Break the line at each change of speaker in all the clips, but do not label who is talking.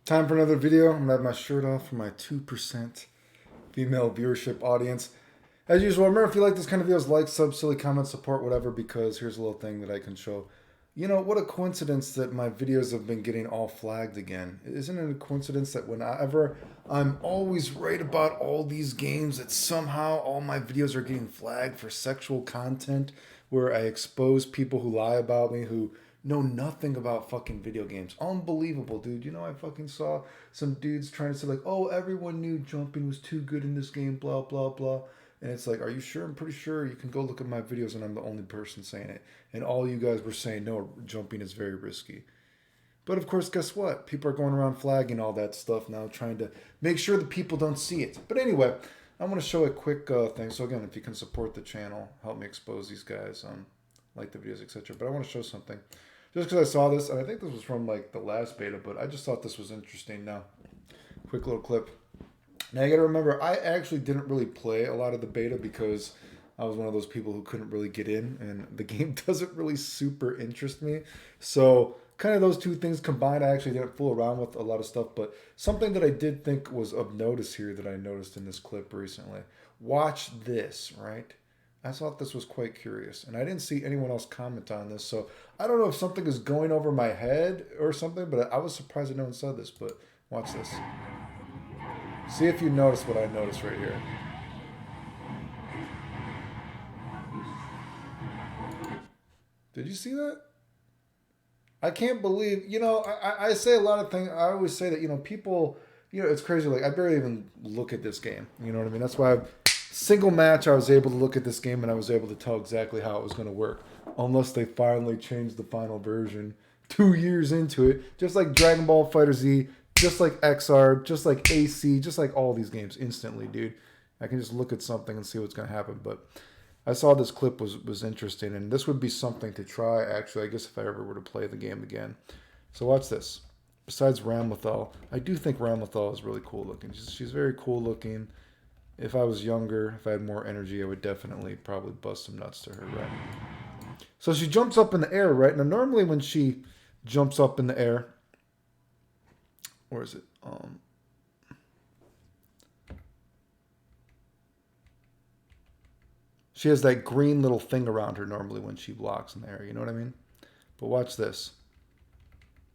Time for another video. I'm gonna have my shirt off for my 2% female viewership audience. As usual, remember if you like this kind of videos, like, sub, silly, comment, support, whatever, because here's a little thing that I can show. You know, what a coincidence that my videos have been getting all flagged again. Isn't it a coincidence that whenever I'm always right about all these games, that somehow all my videos are getting flagged for sexual content, where I expose people who lie about me, who know nothing about fucking video games. Unbelievable, dude. You know, I fucking saw some dudes trying to say, like, oh, everyone knew jumping was too good in this game, blah, blah, blah. And it's like, are you sure? I'm pretty sure you can go look at my videos and I'm the only person saying it. And all you guys were saying, no, jumping is very risky. But of course, guess what? People are going around flagging all that stuff now, trying to make sure that people don't see it. But anyway, I want to show a quick thing. So again, if you can support the channel, help me expose these guys, like the videos, etc. But I want to show something. Just because I saw this, and I think this was from like the last beta, but I just thought this was interesting. Now, quick little clip. Now you got to remember, I actually didn't really play a lot of the beta because I was one of those people who couldn't really get in, and the game doesn't really super interest me. So kind of those two things combined, I actually didn't fool around with a lot of stuff. But something that I did think was of notice here that I noticed in this clip recently. Watch this, right? I thought this was quite curious, and I didn't see anyone else comment on this. So I don't know if something is going over my head or something, but I was surprised that no one said this. But watch this. See if you notice what I noticed right here. Did you see that? I can't believe, you know, I say a lot of things. I always say that, you know, people, you know, it's crazy. Like, I barely even look at this game. You know what I mean? That's why single match, I was able to look at this game and I was able to tell exactly how it was going to work. Unless they finally changed the final version 2 years into it. Just like Dragon Ball FighterZ, just like XR, just like AC, just like all these games instantly, dude. I can just look at something and see what's going to happen. But I saw this clip was interesting, and this would be something to try, actually, I guess, if I ever were to play the game again. So watch this. Besides Ramlethal, I do think Ramlethal is really cool looking. She's very cool looking. If I was younger, if I had more energy, I would definitely probably bust some nuts to her, right? So she jumps up in the air, right? Now, normally when she jumps up in the air, or is it? She has that green little thing around her normally when she blocks in the air. You know what I mean? But watch this.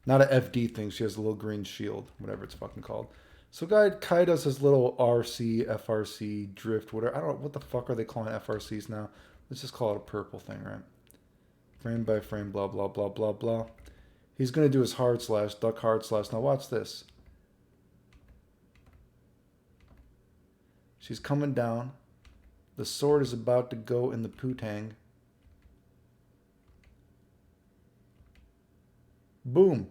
Not an FD thing. She has a little green shield, whatever it's fucking called. So Kai does his little RC, FRC, drift, whatever. I don't know. What the fuck are they calling FRCs now? Let's just call it a purple thing, right? Frame by frame, blah, blah, blah, blah, blah. He's going to do his hard slash, duck hard slash. Now watch this. She's coming down. The sword is about to go in the poo-tang. Boom.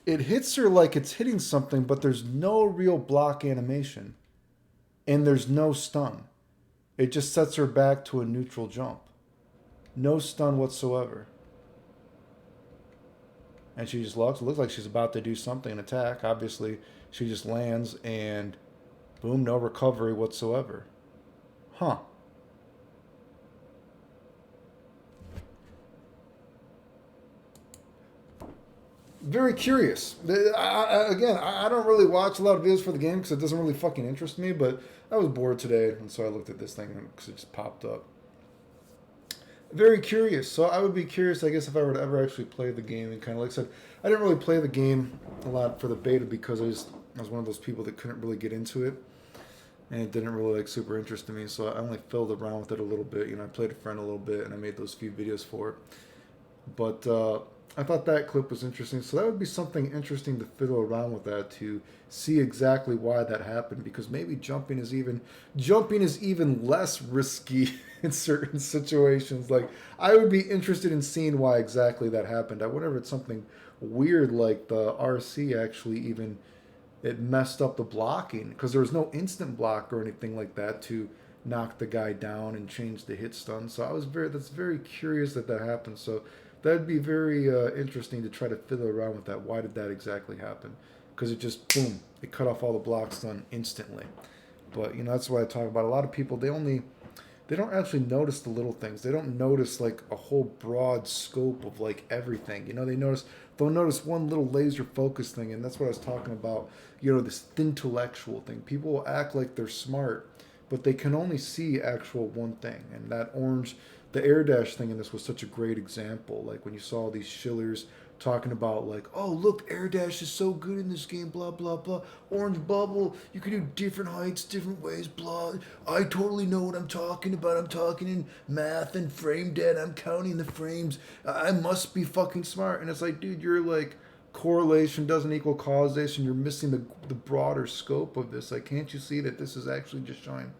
It hits her like it's hitting something, but there's no real block animation. And there's no stun. It just sets her back to a neutral jump. No stun whatsoever. And she just looks like she's about to do something, an attack. Obviously, she just lands and boom, no recovery whatsoever. Huh. Very curious. I don't really watch a lot of videos for the game because it doesn't really fucking interest me, but I was bored today, and so I looked at this thing because it just popped up. Very curious. So I would be curious, I guess, if I were to ever actually play the game. And kind of like I said, I didn't really play the game a lot for the beta because I was one of those people that couldn't really get into it. And it didn't really like super interest me, so I only filled around with it a little bit. You know, I played a friend a little bit, and I made those few videos for it. But I thought that clip was interesting, so that would be something interesting to fiddle around with that to see exactly why that happened. Because maybe jumping is even less risky in certain situations. Like, I would be interested in seeing why exactly that happened. I wonder if it's something weird like the RC actually even. It messed up the blocking because there was no instant block or anything like that to knock the guy down and change the hit stun. So that's very curious that happened. So that'd be very interesting to try to fiddle around with that. Why did that exactly happen? Because it just, boom, it cut off all the block stun instantly. But, you know, that's what I talk about. A lot of people, they don't actually notice the little things. They don't notice like a whole broad scope of like everything. You know, they notice, they'll notice one little laser focus thing, and that's what I was talking about. This intellectual thing. People will act like they're smart, but they can only see actual one thing, and that orange, the air dash thing in this was such a great example. Like when you saw these shillers talking about like, oh look, air dash is so good in this game, blah blah blah. Orange bubble, you can do different heights, different ways, blah. I totally know what I'm talking about. I'm talking in math and frame data. I'm counting the frames. I must be fucking smart. And it's like, dude, you're like, correlation doesn't equal causation. You're missing the broader scope of this. Like, can't you see that this is actually just showing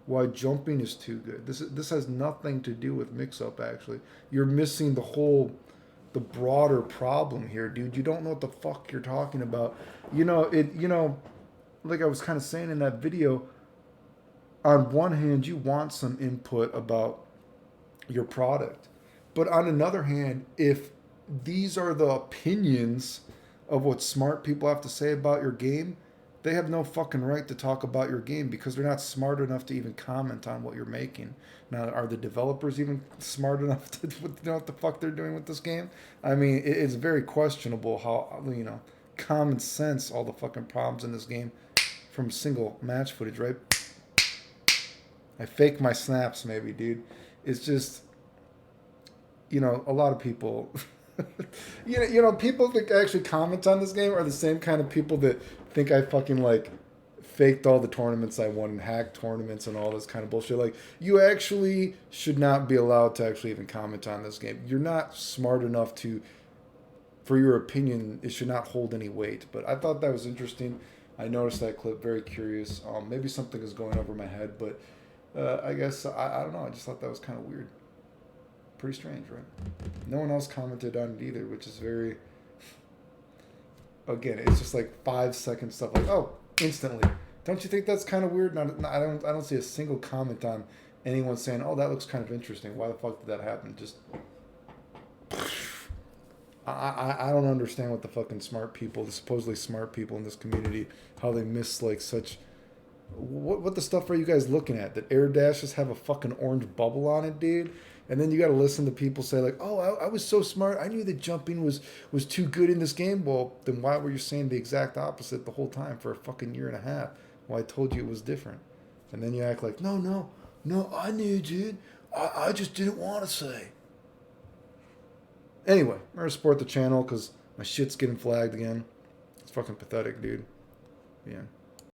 why jumping is too good? This has nothing to do with mix up. Actually, you're missing the broader problem here, dude. You don't know what the fuck you're talking about. Like I was kind of saying in that video, on one hand, you want some input about your product. But on another hand, if these are the opinions of what smart people have to say about your game, they have no fucking right to talk about your game because they're not smart enough to even comment on what you're making. Now, are the developers even smart enough to know what the fuck they're doing with this game? I mean, it's very questionable how, common sense all the fucking problems in this game from single match footage, right? I fake my snaps, maybe, dude. It's just, a lot of people, people that actually comment on this game are the same kind of people that think I fucking like faked all the tournaments I won and hacked tournaments and all this kind of bullshit. Like, you actually should not be allowed to actually even comment on this game. You're not smart enough for your opinion, it should not hold any weight. But I thought that was interesting. I noticed that clip, very curious. Maybe something is going over my head, but I guess, I don't know. I just thought that was kind of weird. Pretty strange, right? No one else commented on it either, which is very... Again, it's just like 5 second stuff. Like, oh, instantly. Don't you think that's kind of weird? I don't see a single comment on anyone saying, oh, that looks kind of interesting. Why the fuck did that happen? Just... I don't understand what the fucking smart people, the supposedly smart people in this community, how they miss like such... What the stuff are you guys looking at? That air dashes have a fucking orange bubble on it, dude? And then you got to listen to people say like, oh, I was so smart. I knew that jumping was too good in this game. Well, then why were you saying the exact opposite the whole time for a fucking year and a half? Well, I told you it was different. And then you act like, no, I knew, dude. I just didn't want to say. Anyway, I'm going to support the channel because my shit's getting flagged again. It's fucking pathetic, dude. Yeah.